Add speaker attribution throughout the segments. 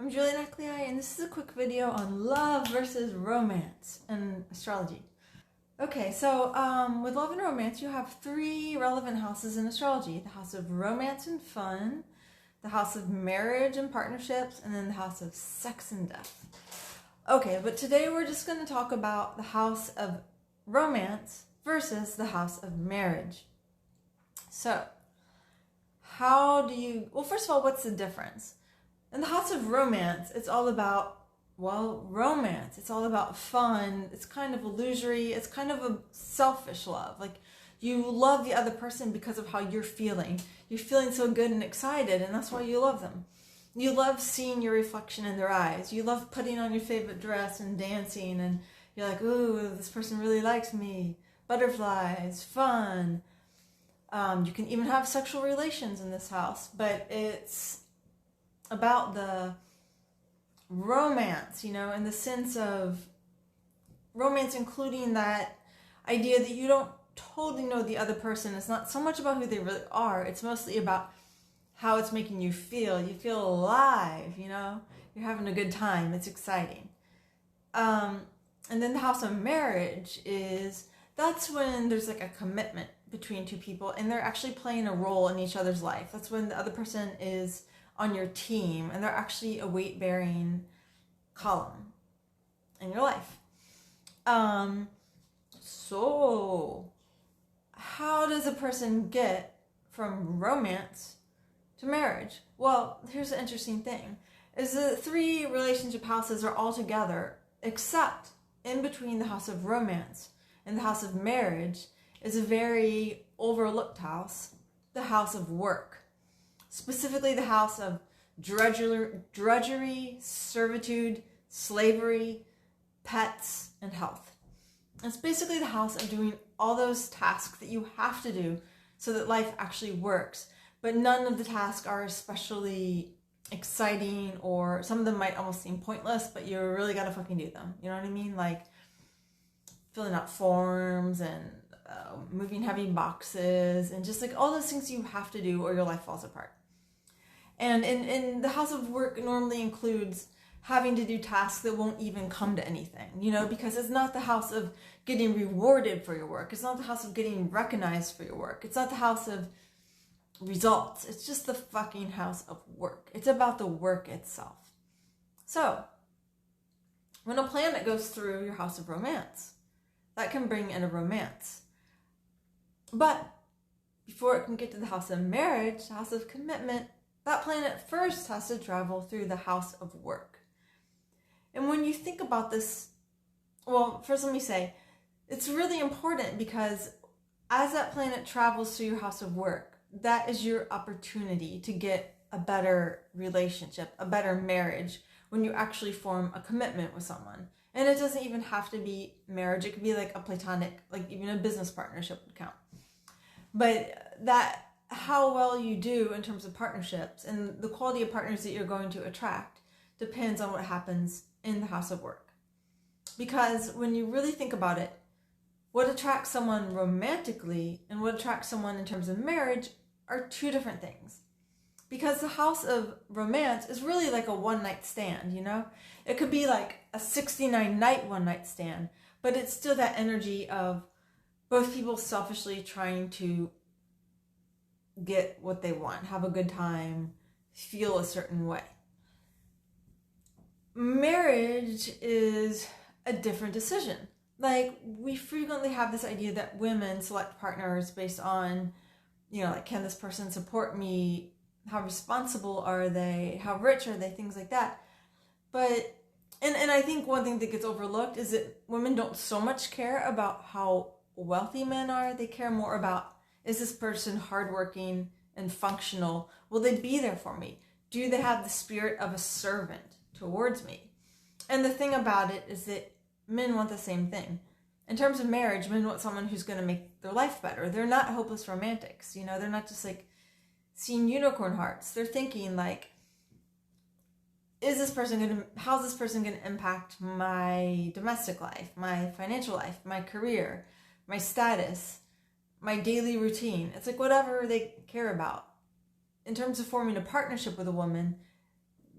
Speaker 1: I'm Julie Neckley, and this is a quick video on love versus romance and astrology. Okay, so with love and romance, you have three relevant houses in astrology. The house of romance and fun, the house of marriage and partnerships, and then the house of sex and death. Okay, but today we're just going to talk about the house of romance versus the house of marriage. So, well, first of all, what's the difference? In the house of romance, it's all about, romance. It's all about fun. It's kind of illusory. It's kind of a selfish love. Like, you love the other person because of how you're feeling. You're feeling so good and excited, and that's why you love them. You love seeing your reflection in their eyes. You love putting on your favorite dress and dancing, and you're like, ooh, this person really likes me. Butterflies, fun. You can even have sexual relations in this house, but it's about the romance, in the sense of romance including that idea that you don't totally know the other person. It's not so much about who they really are. It's mostly about how it's making you feel. You feel alive, you're having a good time. It's exciting. And then the house of marriage that's when there's like a commitment between two people and they're actually playing a role in each other's life. That's when the other person is on your team and they're actually a weight-bearing column in your life. So how does a person get from romance to marriage? Well, here's the interesting thing, is the three relationship houses are all together, except in between the house of romance and the house of marriage is a very overlooked house, the house of work. Specifically the house of drudgery, servitude, slavery, pets, and health. It's basically the house of doing all those tasks that you have to do so that life actually works. But none of the tasks are especially exciting, or some of them might almost seem pointless, but you really gotta fucking do them. You know what I mean? Like filling out forms and moving heavy boxes and just like all those things you have to do or your life falls apart. And in the house of work normally includes having to do tasks that won't even come to anything, because it's not the house of getting rewarded for your work. It's not the house of getting recognized for your work. It's not the house of results. It's just the fucking house of work. It's about the work itself. So, when a planet goes through your house of romance, that can bring in a romance. But before it can get to the house of marriage, the house of commitment, that planet first has to travel through the house of work. And when you think about this, well, first let me say, it's really important because as that planet travels through your house of work, that is your opportunity to get a better relationship, a better marriage, when you actually form a commitment with someone. And it doesn't even have to be marriage. It could be like a platonic, like even a business partnership would count. But that how well you do in terms of partnerships and the quality of partners that you're going to attract depends on what happens in the house of work. Because when you really think about it, what attracts someone romantically and what attracts someone in terms of marriage are two different things. Because the house of romance is really like a one-night stand, It could be like a 69-night one-night stand, but it's still that energy of both people selfishly trying to get what they want, have a good time, feel a certain way. Marriage is a different decision. Like, we frequently have this idea that women select partners based on, like, can this person support me? How responsible are they? How rich are they? Things like that. But, and I think one thing that gets overlooked is that women don't so much care about how wealthy men are. They care more about, is this person hardworking and functional? Will they be there for me? Do they have the spirit of a servant towards me? And the thing about it is that men want the same thing. In terms of marriage, men want someone who's going to make their life better. They're not hopeless romantics. They're not just like seeing unicorn hearts. They're thinking like, how's this person going to impact my domestic life, my financial life, my career, my status, my daily routine? It's like whatever they care about. In terms of forming a partnership with a woman,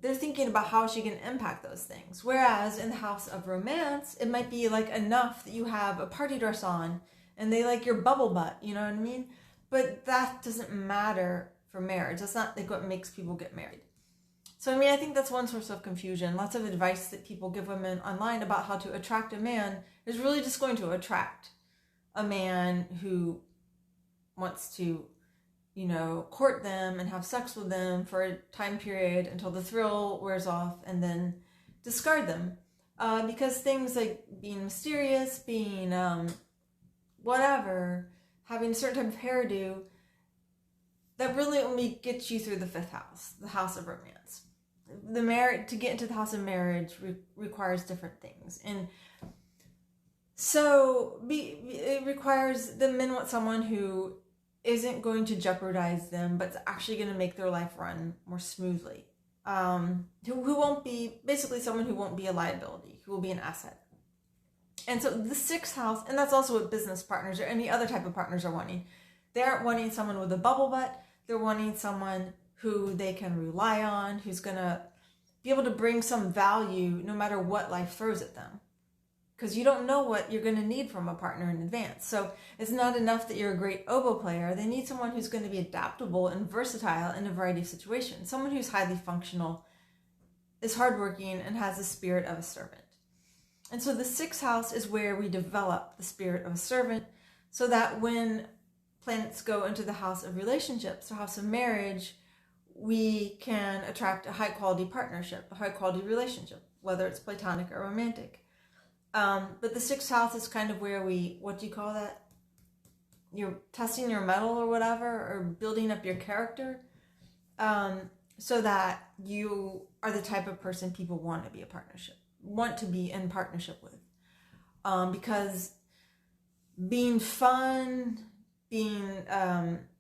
Speaker 1: they're thinking about how she can impact those things. Whereas in the house of romance, it might be like enough that you have a party dress on and they like your bubble butt, you know what I mean? But that doesn't matter for marriage. That's not like what makes people get married. So I mean, I think that's one source of confusion. Lots of advice that people give women online about how to attract a man is really just going to attract a man who wants to, you know, court them and have sex with them for a time period until the thrill wears off and then discard them. Because things like being mysterious, being whatever, having a certain type of hairdo, that really only gets you through the fifth house, the house of romance. To get into the house of marriage requires different things. And so it requires, the men want someone who isn't going to jeopardize them, but it's actually going to make their life run more smoothly. Who won't be, basically someone who won't be a liability, who will be an asset. And so the sixth house, and that's also what business partners or any other type of partners are wanting. They aren't wanting someone with a bubble butt. They're wanting someone who they can rely on, who's going to be able to bring some value no matter what life throws at them. Because you don't know what you're going to need from a partner in advance. So it's not enough that you're a great oboe player. They need someone who's going to be adaptable and versatile in a variety of situations. Someone who's highly functional, is hardworking, and has the spirit of a servant. And so the sixth house is where we develop the spirit of a servant, so that when planets go into the house of relationships, the house of marriage, we can attract a high quality partnership, a high quality relationship, whether it's platonic or romantic. But the sixth house is kind of where what do you call that? You're testing your mettle or whatever, or building up your character, so that you are the type of person people want to be in partnership with. Because being fun, being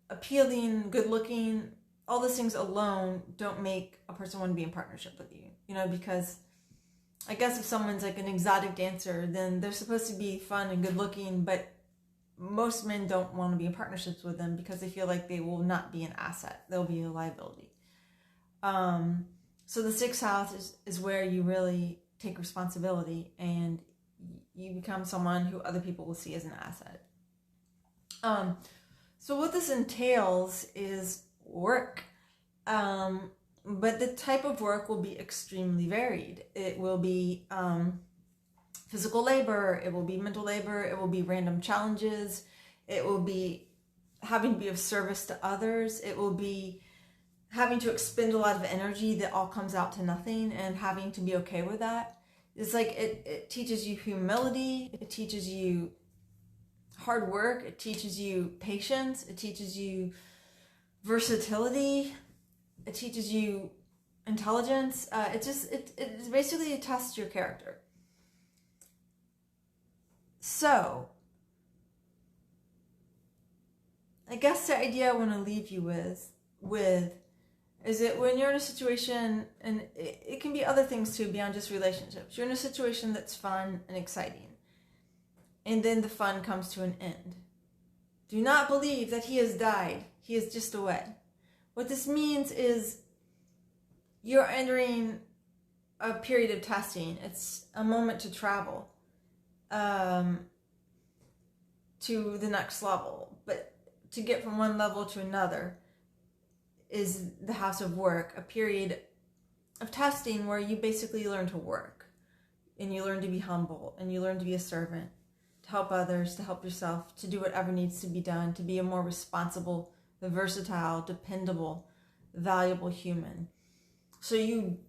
Speaker 1: appealing, good looking, all those things alone don't make a person want to be in partnership with you. You know, because I guess if someone's like an exotic dancer, then they're supposed to be fun and good looking, but most men don't want to be in partnerships with them because they feel like they will not be an asset. They'll be a liability. So the sixth house is where you really take responsibility and you become someone who other people will see as an asset. So what this entails is work. But the type of work will be extremely varied. It will be physical labor, it will be mental labor, it will be random challenges, it will be having to be of service to others, it will be having to expend a lot of energy that all comes out to nothing and having to be okay with that. It's like it teaches you humility, it teaches you hard work, it teaches you patience, it teaches you versatility, it teaches you intelligence. It basically tests your character. So, I guess the idea I want to leave you with is that when you're in a situation, and it can be other things too beyond just relationships, you're in a situation that's fun and exciting, and then the fun comes to an end. Do not believe that he has died. He is just away. What this means is you're entering a period of testing. It's a moment to travel to the next level. But to get from one level to another is the house of work, a period of testing where you basically learn to work. And you learn to be humble. And you learn to be a servant. To help others, to help yourself, to do whatever needs to be done, to be a more responsible, versatile, dependable, valuable human. So you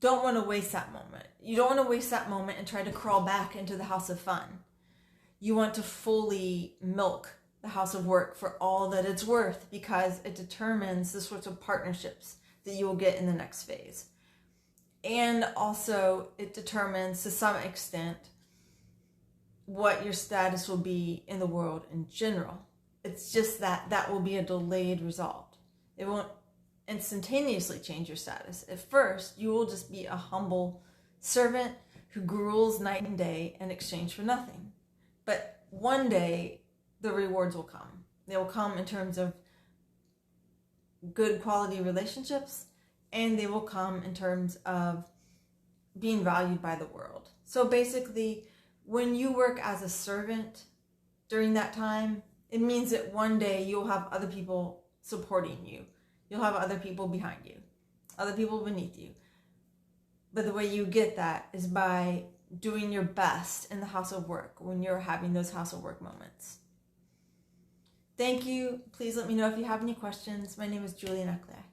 Speaker 1: don't want to waste that moment. You don't want to waste that moment and try to crawl back into the house of fun. You want to fully milk the house of work for all that it's worth, because it determines the sorts of partnerships that you will get in the next phase. And also it determines to some extent what your status will be in the world in general. It's just that will be a delayed result. It won't instantaneously change your status. At first, you will just be a humble servant who gruels night and day in exchange for nothing. But one day, the rewards will come. They will come in terms of good quality relationships and they will come in terms of being valued by the world. So basically, when you work as a servant during that time, it means that one day you'll have other people supporting you. You'll have other people behind you, other people beneath you. But the way you get that is by doing your best in the house of work when you're having those house of work moments. Thank you. Please let me know if you have any questions. My name is Julian Eclair.